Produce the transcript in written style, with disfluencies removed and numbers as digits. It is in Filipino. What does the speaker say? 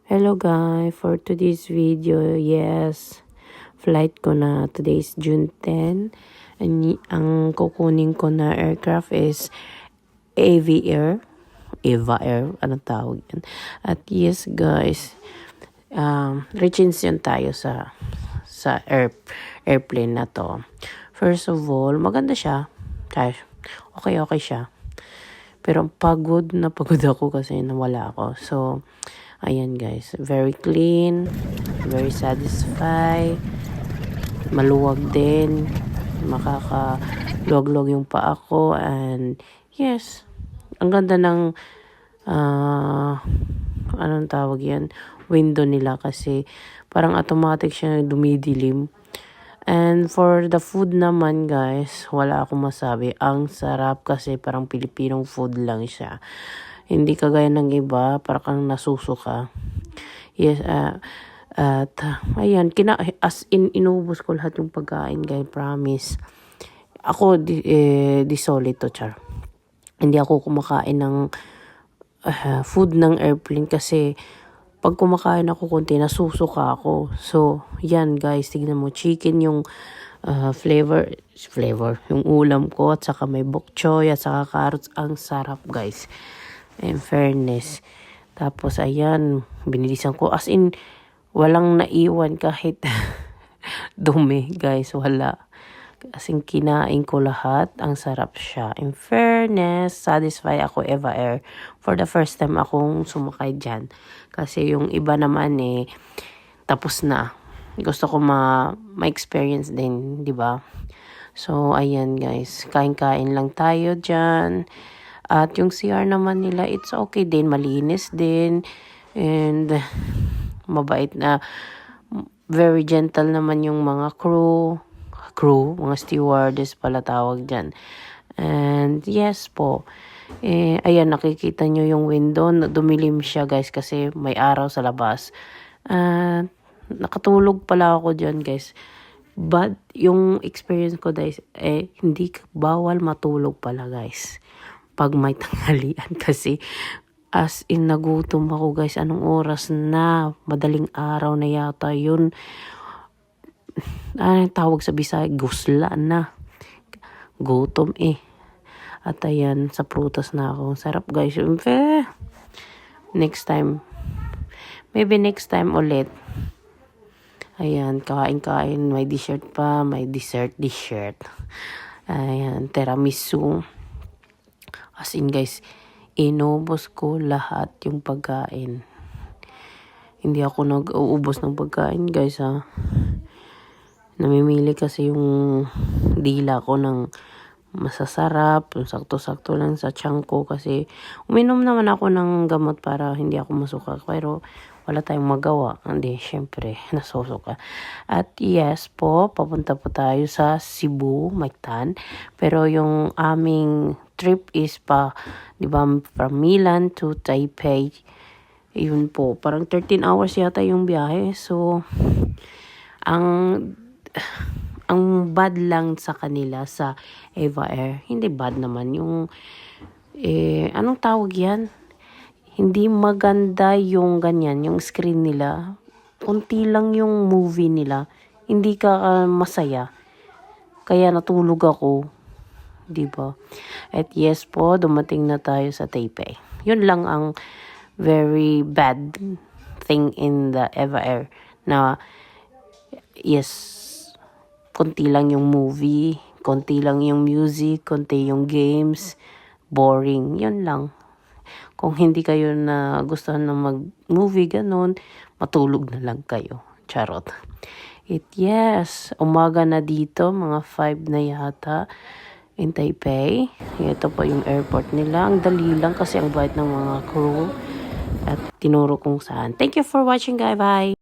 Hello guys, for today's video, yes, flight ko na. Today is June 10. Ang kukunin ko na aircraft is Eva Air, anong tawag yan. At yes guys, recension tayo sa airplane na to. First of all, maganda siya. Okay siya. Pero pagod ako kasi nawala ako. So, ayan guys, very clean, very satisfied, maluwag din, makakaluwag-luwag yung paa ko, and yes, ang ganda ng, anong tawag yan, window nila kasi parang automatic siya dumidilim. And for the food naman guys, wala akong masabi. Ang sarap kasi parang Pilipinong food lang siya. Hindi kagaya ng iba, parang nasusuka. Yes, at ayan, as in inubos ko lahat yung pagkain guys, promise. Ako, di solid to, char. Hindi ako kumakain ng food ng airplane kasi pag kumakain ako konti, nasusuka ako. So, yan guys, tignan mo, chicken yung flavor, yung ulam ko, at saka may bok choy, at saka carrots. Ang sarap guys, in fairness. Tapos, ayan, binilisan ko. As in, walang naiwan kahit dumi guys, wala. As in, kinain ko lahat. Ang sarap siya. In fairness, satisfied ako Eva Air. For the first time akong sumakay dyan. Kasi yung iba naman tapos na. Gusto ko ma-experience din, di ba? So, ayan guys. Kain-kain lang tayo dyan. At yung CR naman nila, it's okay din. Malinis din. And mabait na. Very gentle naman yung mga crew, mga stewardess pala tawag dyan. And yes po, ayan, nakikita nyo yung window, dumilim siya guys kasi may araw sa labas. Nakatulog pala ako dyan guys. But yung experience ko guys, hindi bawal matulog pala guys pag may tanghalian kasi as in nagutom ako guys. Anong oras na? Madaling araw na yata yun. Tawag sa Bisaya, gusla na. Gutom At ayan, sa prutas na ako. Sarap guys. Next time. Maybe next time ulit. Ayan, kain-kain. May dessert pa. May dessert. Ayan, tiramisu. As in guys, inubos ko lahat yung pagkain. Hindi ako nag-uubos ng pagkain guys ha. Namimili kasi yung dila ko ng masasarap, yung sakto-sakto lang sa tiyan ko kasi uminom naman ako ng gamot para hindi ako masuka. Pero wala tayong magawa. Hindi, syempre, nasusuka. At yes po, papunta po tayo sa Cebu, Mactan. Pero yung aming trip is di ba, from Milan to Taipei. Yun po, parang 13 hours yata yung biyahe. So, ang bad lang sa kanila sa Eva Air, hindi bad naman yung anong tawag yan, hindi maganda yung ganyan, yung screen nila, kunti lang yung movie nila, hindi ka masaya, kaya natulog ako, diba? At yes po, dumating na tayo sa Taipei. Yun lang ang very bad thing in the Eva Air, na yes, konti lang yung movie, konti lang yung music, konti yung games, boring, yun lang. Kung hindi kayo na gusto na mag-movie, ganun, matulog na lang kayo. Charot. Yes, umaga na dito, mga 5 na yata, in Taipei. Ito po yung airport nila. Ang dali lang kasi ang bait ng mga crew at tinuro kung saan. Thank you for watching guys. Bye!